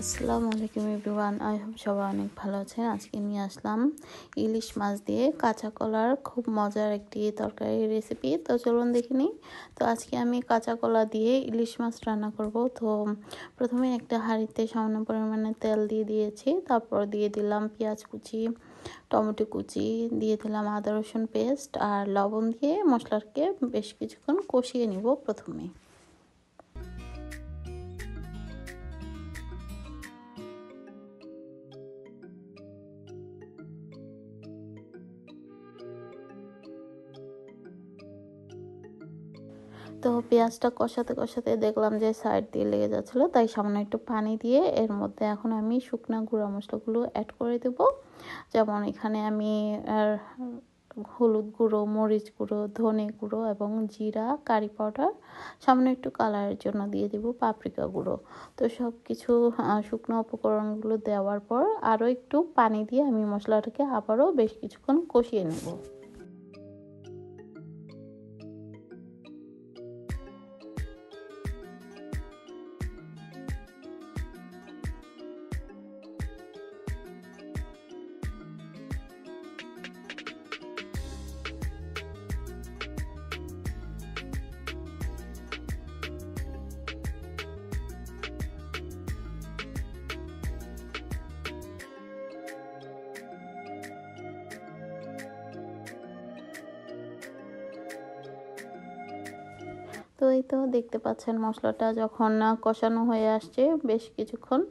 আসসালামু আলাইকুম everyone, I hope সবাই অনেক ভালো আছেন। আজকে নিয়ে আসলাম ইলিশ মাছ দিয়ে কাঁচা কলার খুব মজার একটি তরকারি রেসিপি। তো চলুন দেখে নিই। তো আজকে আমি কাঁচা কলা দিয়ে ইলিশ মাছ রান্না করব। তো প্রথমে একটা হাঁড়িতে সামান্য পরিমাণে তেল দিয়ে দিয়েছি, তারপর দিয়ে দিলাম পেঁয়াজ কুচি, টমেটো কুচি, দিয়ে দিলাম আদা রসুন পেস্ট আর লবণ দিয়ে মশলাকে বেশ কিছুক্ষণ কষিয়ে নিব প্রথমে। তো পেঁয়াজটা কষাতে কষাতে দেখলাম যে সাইড দিয়ে লেগে যাচ্ছিলো, তাই সামান্য একটু পানি দিয়ে এর মধ্যে এখন আমি শুকনো গুঁড়া মশলাগুলো অ্যাড করে দেব। যেমন এখানে আমি হলুদ গুঁড়ো, মরিচ গুঁড়ো, ধনে গুঁড়ো এবং জিরা, কারি পাউডার, সামান্য একটু কালারের জন্য দিয়ে দেব পাপরিকা গুঁড়ো। তো সব কিছু শুকনো উপকরণগুলো দেওয়ার পর আরও একটু পানি দিয়ে আমি মশলাটাকে আবারও বেশ কিছুক্ষণ কষিয়ে নেব। তো এই তো দেখতে পাচ্ছেন মশলাটা যখন কষানো হয়ে আসছে বেশ কিছুক্ষণ,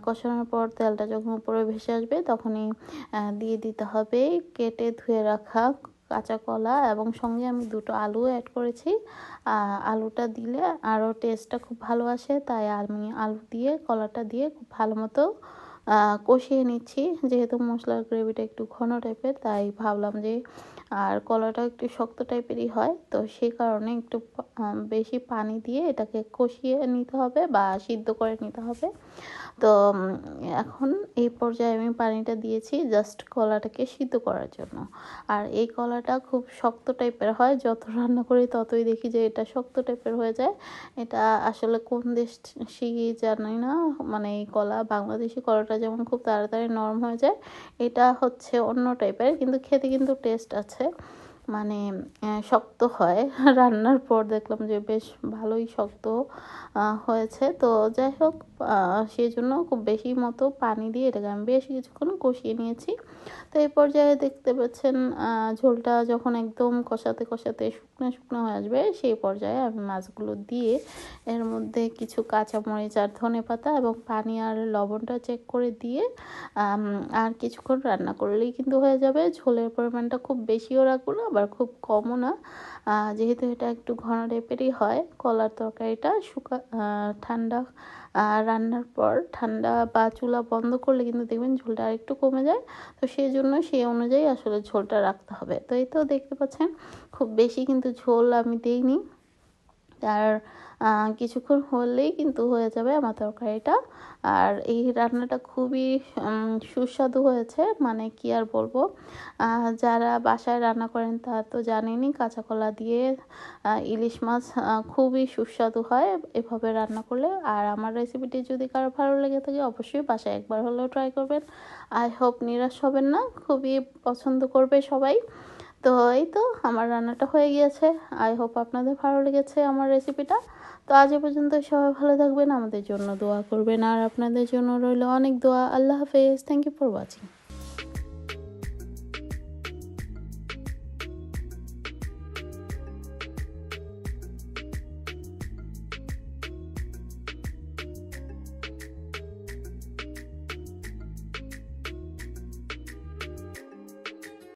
কষানোর পর তেলটা যখন উপরে ভেসে আসবে তখনই দিয়ে দিতে হবে কেটে ধুয়ে রাখা কাঁচা কলা, এবং সঙ্গে আমি দুটো আলু অ্যাড করেছি। আলুটা দিলে আরও টেস্টটা খুব ভালো আসে, তাই আমি আলু দিয়ে কলাটা দিয়ে খুব ভালো মতো কষিয়ে নিচ্ছি। যেহেতু মশলার গ্রেভিটা একটু ঘন টাইপের, তাই ভাবলাম যে আর কলাটা একটু শক্ত টাইপেরই হয়, তো সেই কারণে একটু বেশি পানি দিয়ে এটাকে কষিয়ে নিতে হবে বা সিদ্ধ করে নিতে হবে। তো এখন এই পর্যায়ে আমি পানিটা দিয়েছি জাস্ট কলাটাকে সিদ্ধ করার জন্য। আর এই কলাটা খুব শক্ত টাইপের হয়, যত রান্না করি ততই দেখি যে এটা শক্ত টাইপের হয়ে যায়। এটা আসলে কোন দেশি জানি না, মানে এই কলা, বাংলাদেশি কলাটা যেমন খুব তাড়াতাড়ি নরম হয়ে যায়, এটা হচ্ছে অন্য টাইপের, কিন্তু খেতে কিন্তু টেস্ট আছে, মানে শক্ত হয়। রান্নার পর দেখলাম যে বেশ ভালোই শক্ত হয়েছে। তো যাই হোক, সেই জন্য খুব বেশি মতো পানি দিয়ে এটাকে আমি বেশ কিছুক্ষণ কষিয়ে নিয়েছি। তো এই পর্যায়ে দেখতে পাচ্ছেন ঝোলটা যখন একদম কষাতে কষাতে শুকনো শুকনো হয়ে আসবে, সেই পর্যায়ে আমি মাছগুলো দিয়ে এর মধ্যে কিছু কাঁচামরিচ আর ধনেপাতা এবং পানি আর লবণটা চেক করে দিয়ে আর কিছুক্ষণ রান্না করলেই কিন্তু হয়ে যাবে। ঝোলের পরিমাণটা খুব বেশিও রাখবো না, আবার খুব কমও না, যেহেতু এটা একটু ঘন টাইপেরই হয়। কলার তরকারিটা ঠান্ডা রান্নার পর ঠান্ডা বা চুলা বন্ধ করলে কিন্তু দেখবেন ঝোলটা আর একটু কমে যায়। তো সেই জন্য সেই অনুযায়ী আসলে ঝোলটা রাখতে হবে। তো এই তো দেখতে পাচ্ছেন খুব বেশি কিন্তু ঝোল আমি দিইনি। আর কিছুক্ষণ হলেই কিন্তু হয়ে যাবে আমার তরকারিটা। আর এই রান্নাটা খুবই সুস্বাদু হয়েছে, মানে কি আর বলবো। যারা বাসায় রান্না করেন তারা তো জানেনই, কাঁচা কলা দিয়ে ইলিশ মাছ খুবই সুস্বাদু হয় এভাবে রান্না করলে। আর আমার রেসিপিটি যদি কারো ভালো লেগে থাকে অবশ্যই বাসায় একবার হলেও ট্রাই করবেন। আই হোপ নিরাশ হবেন না, খুবই পছন্দ করবে সবাই। তো এই তো আমার রান্নাটা হয়ে গিয়েছে। আই হোপ আপনাদের ভালো লেগেছে আমার রেসিপিটা। তো আজ এ পর্যন্ত, সবাই ভালো থাকবেন, আমাদের জন্য দোয়া করবেন, আর আপনাদের জন্য রইল অনেক দোয়া। আল্লাহ হাফেজ। Thank you for watching.